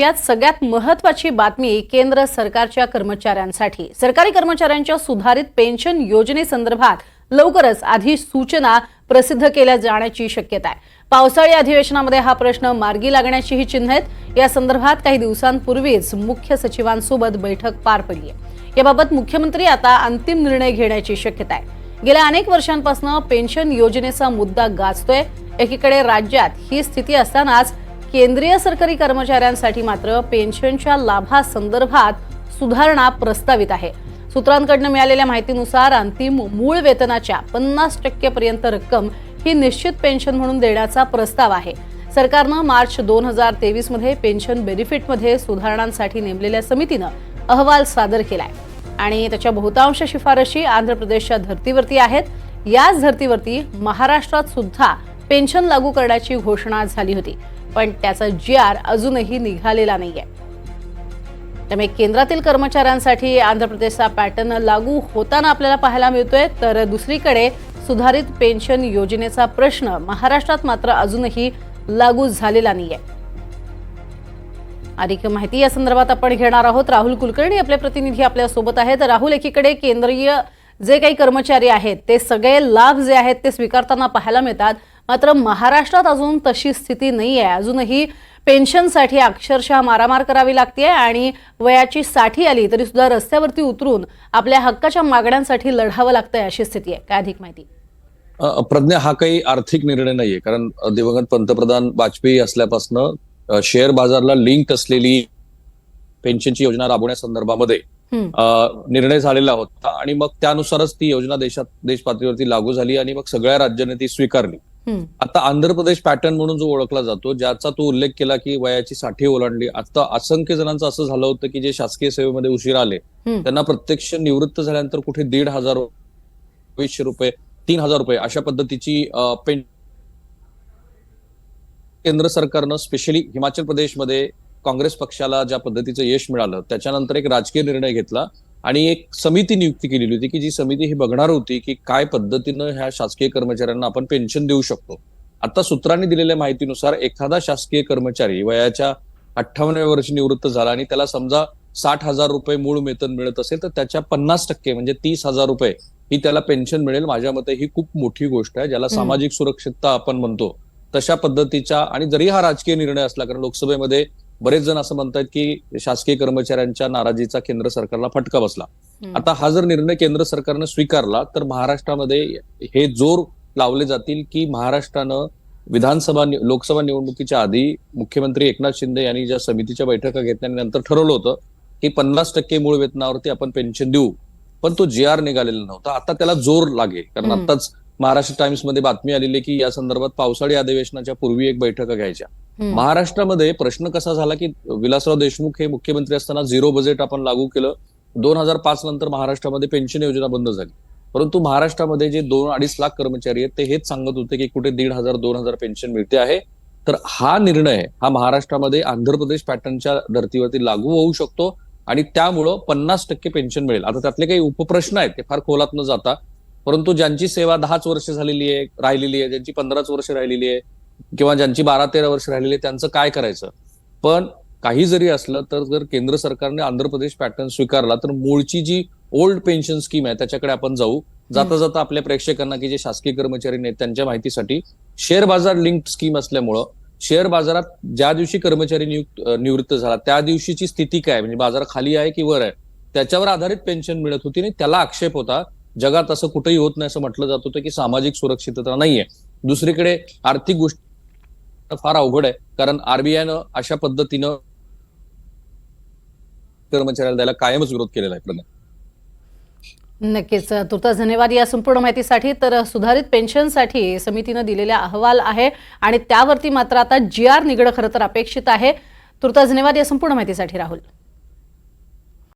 यात सगळ्यात महत्त्वाची बातमी केंद्र सरकारच्या कर्मचाऱ्यांसाठी। सरकारी कर्मचाऱ्यांच्या सुधारित पेन्शन योजनेसंदर्भात लवकरच अधिसूचना प्रसिद्ध केल्या जाण्याची शक्यता आहे। पावसाळी अधिवेशनामध्ये हा प्रश्न मार्गी लागण्याचीही चिन्ह आहेत। या संदर्भात काही दिवसांपूर्वीच मुख्य सचिवांसोबत बैठक पार पडली आहे। याबाबत मुख्यमंत्री आता अंतिम निर्णय घेण्याची शक्यता आहे। गेल्या अनेक वर्षांपासून पेन्शन योजनेचा मुद्दा गाजतोय। एकीकडे राज्यात ही स्थिती असतानाच केंद्रीय सरकारी कर्मचाऱ्यांसाठी मात्र पेन्शनच्या लाभासंदर्भात सुधारणा प्रस्तावित आहे। सूत्रांकडून मिळालेल्या माहितीनुसार अंतिम मूळ वेतनाच्या 50% पर्यंत रक्कम ही निश्चित पेन्शन म्हणून देण्याचा प्रस्ताव आहे। सरकारने मार्च 2023 मध्ये पेन्शन बेनिफिटमध्ये सुधारणांसाठी नेमलेल्या समितीने अहवाल सादर केलाय आणि त्याच्या बहुतांश शिफारशी आंध्र प्रदेशच्या धर्तीवरती आहेत। याच धर्तीवरती महाराष्ट्रात सुद्धा पेन्शन लागू करण्याची घोषणा झाली होती, पण त्याचा GR अजूनही निघालेला नाहीये। त्यामुळे केंद्रातील कर्मचाऱ्यांसाठी आंध्र प्रदेशचा पॅटर्न लागू होताना आपल्याला पाहायला मिळतोय, तर दुसरीकडे सुधारित पेन्शन योजनेचा प्रश्न महाराष्ट्रात मात्र अजूनही लागू झालेला नाहीये। अधिक माहिती या संदर्भात आपण घेणार आहोत। राहुल कुलकर्णी आपले प्रतिनिधी आपल्या सोबत आहेत। राहुल, एकीकडे केंद्रीय जे काही कर्मचारी आहेत ते सगळे लाभ जे आहेत ते स्वीकारताना पाहायला मिळतात, मात्र महाराष्ट्रात अजून तशी स्थिती नाहीये। अजूनही पेन्शनसाठी अक्षरशः मारामार करावी लागते आणि वयाची 60 आली तरी सुद्धा रस्त्यावरती उतरून आपल्या हक्काच्या मागण्यांसाठी लढावं लागतंय, अशी स्थिती आहे। काय अधिक माहिती? प्रज्ञा, हा काही आर्थिक निर्णय नाहीये, कारण दिवंगत पंतप्रधान वाजपेयी असल्यापासून शेअर बाजारला लिंक असलेली पेन्शनची योजना राबवण्यासंदर्भामध्ये निर्णय झालेला होता आणि मग त्यानुसारच ती योजना देश पातळीवरती लागू झाली आणि मग सगळ्या राज्यांनी ती स्वीकारली। आता आंध्र प्रदेश पॅटर्न म्हणून जो ओळखला जातो, ज्याचा तू उल्लेख केला की वयाची 60 ओलांडली, आता असंख्य जणांचं असं झालं होतं की जे शासकीय सेवेमध्ये उशीर आले त्यांना प्रत्यक्ष निवृत्त झाल्यानंतर कुठे 1,500 2,200 रुपये 3,000 रुपये अशा पद्धतीची केंद्र सरकारनं स्पेशली हिमाचल प्रदेशमध्ये काँग्रेस पक्षाला ज्या पद्धतीचं यश मिळालं त्याच्यानंतर एक राजकीय निर्णय घेतला आणि एक समिती नियुक्ती केलेली होती की जी समिती ही बघणार होती की काय पद्धतीनं ह्या शासकीय कर्मचाऱ्यांना आपण पेन्शन देऊ शकतो। आता सूत्रांनी दिलेल्या माहितीनुसार एखादा शासकीय कर्मचारी वयाच्या 58व्या वर्षी निवृत्त झाला आणि त्याला समजा 60,000 रुपये मूळ वेतन मिळत असेल तर त्याच्या 50% म्हणजे 30,000 रुपये ही त्याला पेन्शन मिळेल। माझ्या मते ही खूप मोठी गोष्ट आहे, ज्याला सामाजिक सुरक्षितता आपण म्हणतो तशा पद्धतीच्या। आणि जरी हा राजकीय निर्णय असला, कारण लोकसभेमध्ये बरेच जण असं म्हणतात की शासकीय कर्मचाऱ्यांच्या नाराजीचा केंद्र सरकारला फटका बसला। आता हा जर निर्णय केंद्र सरकारनं स्वीकारला तर महाराष्ट्रामध्ये हे जोर लावले जातील की महाराष्ट्रानं लोकसभा निवडणुकीच्या आधी मुख्यमंत्री एकनाथ शिंदे यांनी ज्या समितीच्या बैठका घेतल्यानंतर ठरवलं होतं की 50% मूळ वेतनावरती आपण पेन्शन देऊ, पण तो GR निघालेला नव्हता। आता त्याला जोर लागेल, कारण आताच महाराष्ट्र टाइम्स मध्ये बातमी आलेली की या संदर्भात पावसाळी अधिवेशनाच्या पूर्वी एक बैठक घ्यायच्या। महाराष्ट्रामध्ये प्रश्न कसा झाला की विलासराव देशमुख हे मुख्यमंत्री असताना 0 बजेट आपण लागू केलं। 2005 नंतर महाराष्ट्रामध्ये पेन्शन योजना बंद झाली, परंतु महाराष्ट्रामध्ये जे 2-2.5 लाख कर्मचारी आहेत ते हेच सांगत होते की कुठे 1,500-2,000 पेन्शन मिळते आहे। तर हा निर्णय हा महाराष्ट्रामध्ये आंध्र प्रदेश पॅटर्नच्या धर्तीवरती लागू होऊ शकतो आणि त्यामुळं 50% पेन्शन मिळेल। आता त्यातले काही उपप्रश्न आहेत ते फार खोलात न जाता, परंतु ज्यांची सेवा 10 वर्ष राहिलेली आहे, ज्यांची 15 वर्ष राहिलेली आहे किंवा ज्यांची 12-13 वर्ष राहिलेली आहे, त्यांचं काय करायचं? पण काही जरी असलं तर जर केंद्र सरकारने आंध्र प्रदेश पॅटर्न स्वीकारला तर मूळची जी ओल्ड पेन्शन स्कीम आहे त्याच्याकडे आपण जाऊ। जाता जाता आपल्या प्रेक्षकांना की जे शासकीय कर्मचारी आहेत त्यांच्या माहितीसाठी, शेअर बाजार लिंक्ड स्कीम असल्यामुळं शेअर बाजारात ज्या दिवशी कर्मचारी निवृत्त झाला त्या दिवशीची स्थिती काय, म्हणजे बाजार खाली आहे की वर आहे, त्याच्यावर आधारित पेन्शन मिळत होती आणि त्याला आक्षेप होता। जगात असं कुठेही होत नाही असं म्हटलं जात होतं की सामाजिक सुरक्षितता नाहीये। दुसरीकडे आर्थिक गोष्टी फार अवघड आहे, कारण RBIनं अशा पद्धतीनं कर्मचाऱ्याला द्यायला कायमच विरोध केलेला आहे। नक्कीच, तुर्तास धन्यवाद या संपूर्ण माहितीसाठी। तर सुधारित पेन्शनसाठी समितीने दिलेला अहवाल आहे आणि त्यावरती मात्र आता GR निघणं खरं तर अपेक्षित आहे। तुर्तास धन्यवाद या संपूर्ण माहितीसाठी राहुल।